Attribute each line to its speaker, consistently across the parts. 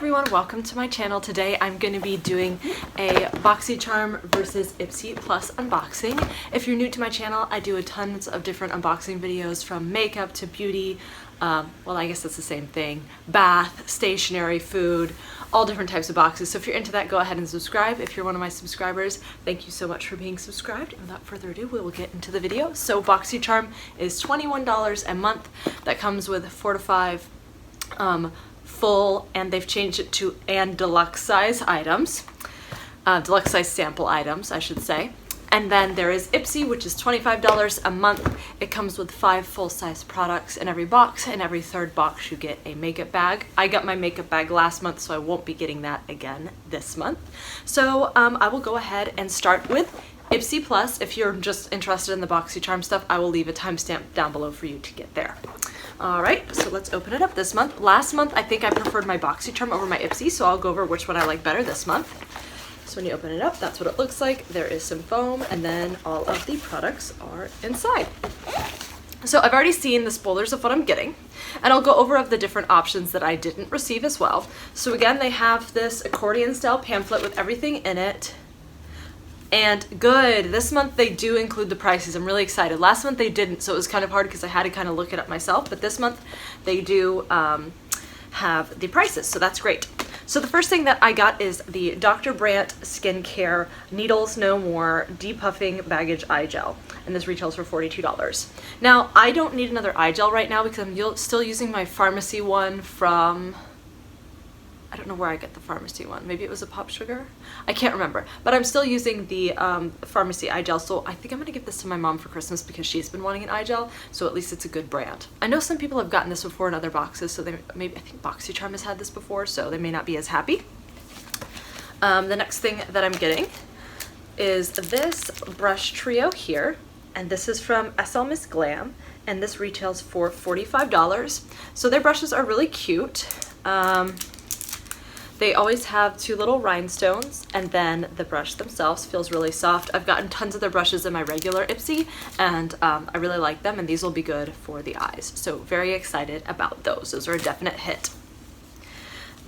Speaker 1: everyone, welcome to my channel. Today I'm going to be doing a Boxycharm versus Ipsy Plus unboxing. If you're new to my channel, I do tons of different unboxing videos from makeup to beauty, well I guess that's the same thing, bath, stationery, food, all different types of boxes. So if you're into that, go ahead and subscribe. If you're one of my subscribers, thank you so much for being subscribed. And without further ado, we will get into the video. So Boxycharm is $21 a month. That comes with 4 to 5 full, and they've changed it to and deluxe size items, deluxe size sample items, I should say. And then there is Ipsy, which is $25 a month. It comes with 5 full-size products in every box, and every third box you get a makeup bag. I got my makeup bag last month, so I won't be getting that again this month. So I will go ahead and start with Ipsy Plus. If you're just interested in the Boxycharm stuff, I will leave a timestamp down below for you to get there. Alright, so let's open it up this month. Last month, I think I preferred my Boxycharm over my Ipsy, so I'll go over which one I like better this month. So when you open it up, that's what it looks like. There is some foam, and then all of the products are inside. So I've already seen the spoilers of what I'm getting, and I'll go over of the different options that I didn't receive as well. So again, they have this accordion-style pamphlet with everything in it. And good, this month they do include the prices. I'm really excited. Last month they didn't, so it was kind of hard because I had to kind of look it up myself, but this month they do have the prices, so that's great. So the first thing that I got is the Dr. Brandt Skincare Needles No More Depuffing Baggage Eye Gel, and this retails for $42. Now, I don't need another eye gel right now because I'm still using my pharmacy one from, I don't know where I get the pharmacy one. Maybe it was a Pop Sugar? I can't remember. But I'm still using the pharmacy eye gel, so I think I'm going to give this to my mom for Christmas because she's been wanting an eye gel, so at least it's a good brand. I know some people have gotten this before in other boxes, so I think Boxycharm has had this before, so they may not be as happy. The next thing that I'm getting is this brush trio here, and this is from SLMISSGLAM, and this retails for $45. So their brushes are really cute. They always have 2 little rhinestones, and then the brush themselves feels really soft. I've gotten tons of their brushes in my regular Ipsy, and I really like them, and these will be good for the eyes. So very excited about those. Those are a definite hit.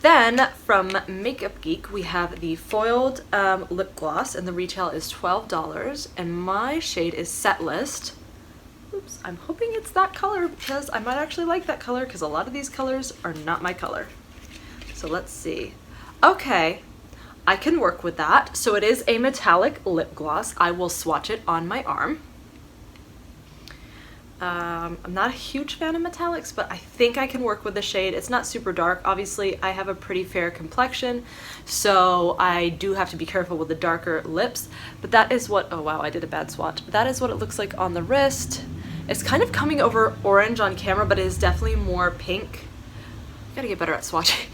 Speaker 1: Then from Makeup Geek, we have the foiled lip gloss, and the retail is $12, and my shade is Set List. Oops, I'm hoping it's that color because I might actually like that color because a lot of these colors are not my color. So let's see. Okay, I can work with that. So it is a metallic lip gloss. I will swatch it on my arm. I'm not a huge fan of metallics, but I think I can work with the shade. It's not super dark. Obviously, I have a pretty fair complexion, so I do have to be careful with the darker lips. But that is what, oh wow, I did a bad swatch. That is what it looks like on the wrist. It's kind of coming over orange on camera, but it is definitely more pink. I gotta get better at swatching.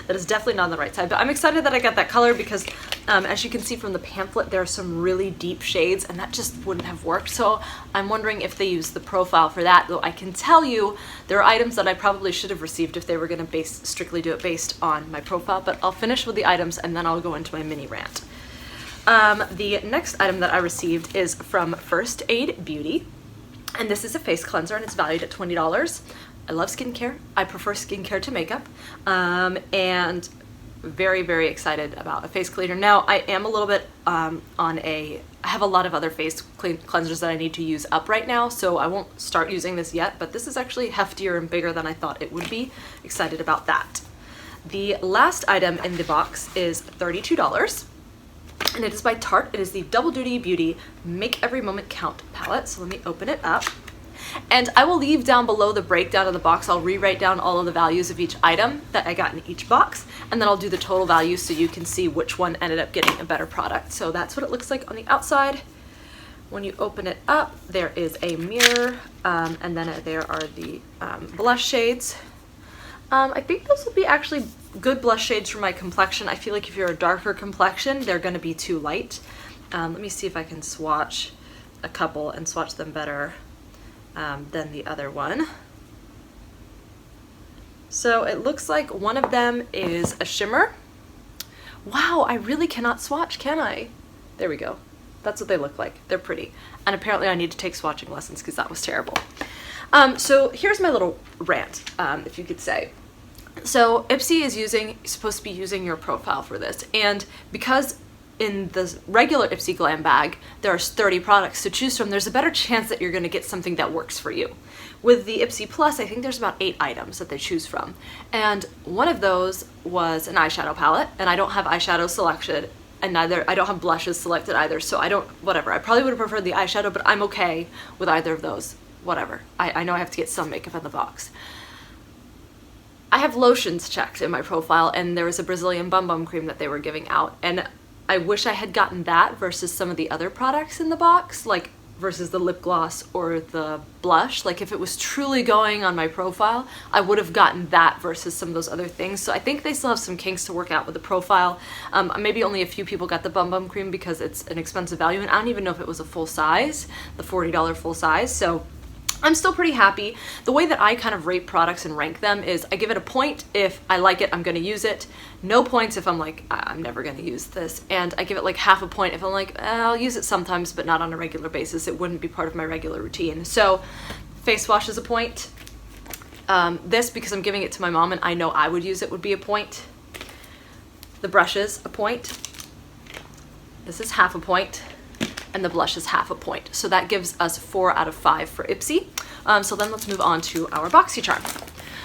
Speaker 1: That is definitely not on the right side, but I'm excited that I got that color because as you can see from the pamphlet, there are some really deep shades, and that just wouldn't have worked. So I'm wondering if they use the profile for that, though I can tell you there are items that I probably should have received if they were going to strictly do it based on my profile, but I'll finish with the items and then I'll go into my mini rant. The next item that I received is from First Aid Beauty, and this is a face cleanser, and it's valued at $20. I love skincare. I prefer skincare to makeup, and very, very excited about a face cleaner. Now, I am a little bit I have a lot of other face cleansers that I need to use up right now, so I won't start using this yet, but this is actually heftier and bigger than I thought it would be. Excited about that. The last item in the box is $32, and it is by Tarte. It is the Double Duty Beauty Make Every Moment Count palette, so let me open it up. And I will leave down below the breakdown of the box. I'll rewrite down all of the values of each item that I got in each box, and then I'll do the total value so you can see which one ended up getting a better product. So that's what it looks like on the outside. When you open it up, there is a mirror, and then there are the blush shades. I think those will be actually good blush shades for my complexion. I feel like if you're a darker complexion, they're going to be too light. Let me see if I can swatch a couple and swatch them better than the other one. So it looks like one of them is a shimmer. Wow, I really cannot swatch, can I? There we go. That's what they look like. They're pretty. And apparently I need to take swatching lessons because that was terrible. So here's my little rant, if you could say. So Ipsy is supposed to be using your profile for this, and because in the regular SLMISSGLAM bag there's 30 products to choose from, there's a better chance that you're going to get something that works for you. With the Ipsy Plus, I think there's about 8 items that they choose from, and one of those was an eyeshadow palette, and I don't have eyeshadow selected, and I don't have blushes selected either, so I probably would have preferred the eyeshadow, but I'm okay with either of those. Whatever. I know I have to get some makeup in the box. I have lotions checked in my profile, and there was a Brazilian Bum Bum cream that they were giving out, and I wish I had gotten that versus some of the other products in the box, like versus the lip gloss or the blush. Like if it was truly going on my profile, I would have gotten that versus some of those other things. So I think they still have some kinks to work out with the profile. Maybe only a few people got the Bum Bum cream because it's an expensive value, and I don't even know if it was a full size, the $40 full size. So I'm still pretty happy. The way that I kind of rate products and rank them is I give it a point if I like it, I'm going to use it. No points if I'm like, I'm never going to use this. And I give it like half a point if I'm like, I'll use it sometimes, but not on a regular basis. It wouldn't be part of my regular routine. So face wash is a point. This, because I'm giving it to my mom and I know I would use it, would be a point. The brushes, a point. This is half a point. And the blush is half a point. So that gives us 4 out of 5 for Ipsy. So then let's move on to our Boxycharm.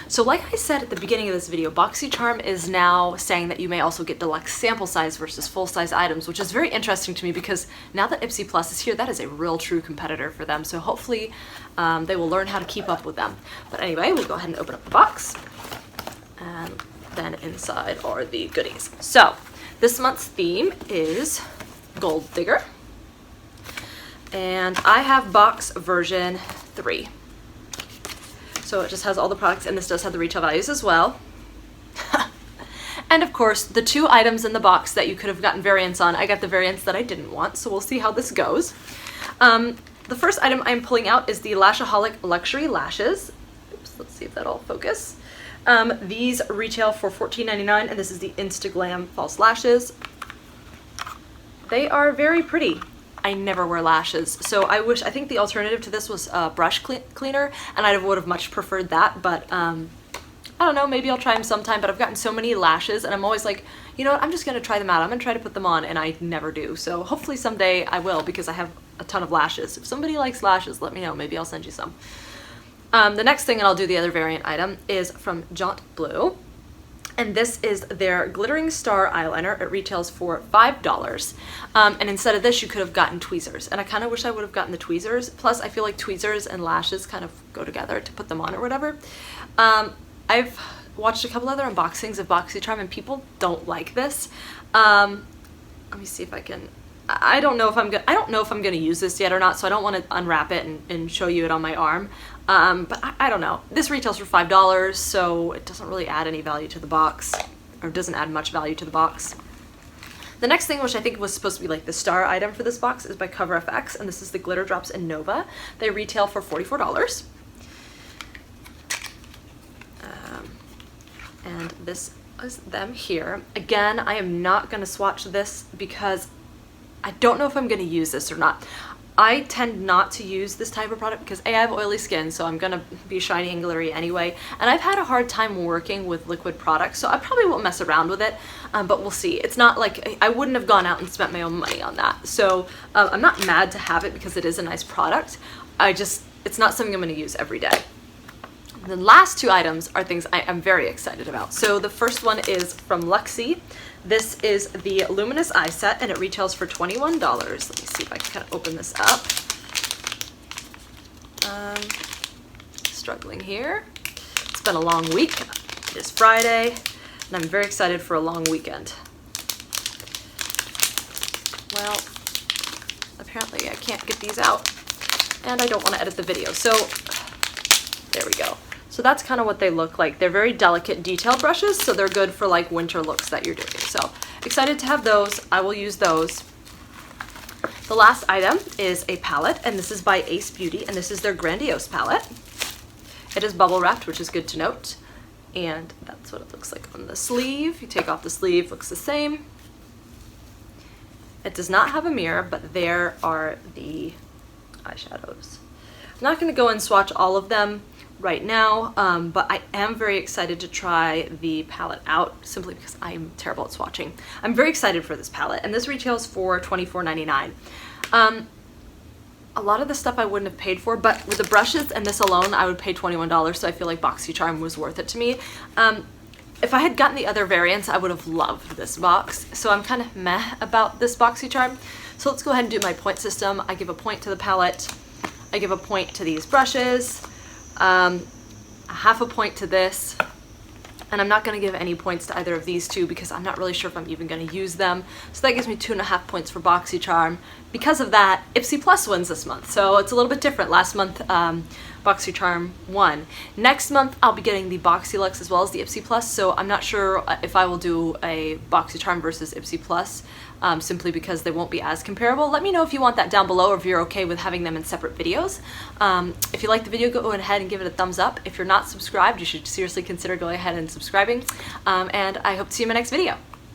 Speaker 1: So like I said at the beginning of this video, Boxycharm is now saying that you may also get deluxe sample size versus full size items, which is very interesting to me because now that Ipsy Plus is here, that is a real true competitor for them. So hopefully they will learn how to keep up with them. But anyway, we'll go ahead and open up the box. And then inside are the goodies. So this month's theme is Gold Digger. And I have box version 3. So it just has all the products, and this does have the retail values as well. And of course, the 2 items in the box that you could have gotten variants on, I got the variants that I didn't want, so we'll see how this goes. The first item I'm pulling out is the Lashaholic Luxury Lashes. Oops, let's see if that'll focus. These retail for $14.99, and this is the Instaglam false lashes. They are very pretty. I never wear lashes, so I think the alternative to this was a brush cleaner, and I would have much preferred that, but I don't know, maybe I'll try them sometime. But I've gotten so many lashes, and I'm always like, you know what, I'm just going to try them out. I'm going to try to put them on, and I never do. So hopefully someday I will, because I have a ton of lashes. If somebody likes lashes, let me know. Maybe I'll send you some. The next thing, and I'll do the other variant item, is from Jonteblu. And this is their Glittering Star Eyeliner. It retails for $5. And instead of this, you could have gotten tweezers. And I kind of wish I would have gotten the tweezers. Plus, I feel like tweezers and lashes kind of go together to put them on or whatever. I've watched a couple other unboxings of Boxycharm, and people don't like this. Let me see if I can... I don't know if I'm gonna use this yet or not, so I don't want to unwrap it and show you it on my arm. But I don't know. This retails for $5, so it doesn't really add any value to the box, or doesn't add much value to the box. The next thing, which I think was supposed to be like the star item for this box, is by CoverFX, and this is the Glitter Drops in Nova. They retail for $44. And this is them here. Again, I am not going to swatch this because I don't know if I'm going to use this or not. I tend not to use this type of product because A, I have oily skin, so I'm going to be shiny and glittery anyway, and I've had a hard time working with liquid products, so I probably won't mess around with it, but we'll see. It's not like I wouldn't have gone out and spent my own money on that, so I'm not mad to have it because it is a nice product. It's not something I'm going to use every day. The last 2 items are things I am very excited about. So the first one is from Luxie. This is the Luminous Eye Set, and it retails for $21. Let me see if I can kind of open this up. Struggling here. It's been a long week. It is Friday, and I'm very excited for a long weekend. Well, apparently I can't get these out, and I don't want to edit the video, so there we go. So that's kind of what they look like. They're very delicate detail brushes, so they're good for like winter looks that you're doing. So excited to have those. I will use those. The last item is a palette, and this is by Ace Beauty, and this is their Grandiose palette. It is bubble wrapped, which is good to note. And that's what it looks like on the sleeve. You take off the sleeve, looks the same. It does not have a mirror, but there are the eyeshadows. I'm not going to go and swatch all of them. right now, but I am very excited to try the palette out simply because I'm terrible at swatching. I'm very excited for this palette, and this retails for $24.99. A lot of the stuff I wouldn't have paid for, but with the brushes and this alone, I would pay $21, so I feel like Boxycharm was worth it to me. If I had gotten the other variants, I would have loved this box, so I'm kind of meh about this Boxycharm. So let's go ahead and do my point system. I give a point to the palette, I give a point to these brushes, a half a point to this, and I'm not going to give any points to either of these two because I'm not really sure if I'm even going to use them. So that gives me 2.5 points for Boxycharm. Because of that, Ipsy Plus wins this month, so it's a little bit different. Last month, Boxycharm won. Next month, I'll be getting the Boxylux as well as the Ipsy Plus, so I'm not sure if I will do a Boxycharm versus Ipsy Plus, simply because they won't be as comparable. Let me know if you want that down below or if you're okay with having them in separate videos. If you like the video, go ahead and give it a thumbs up. If you're not subscribed, you should seriously consider going ahead and subscribing, and I hope to see you in my next video.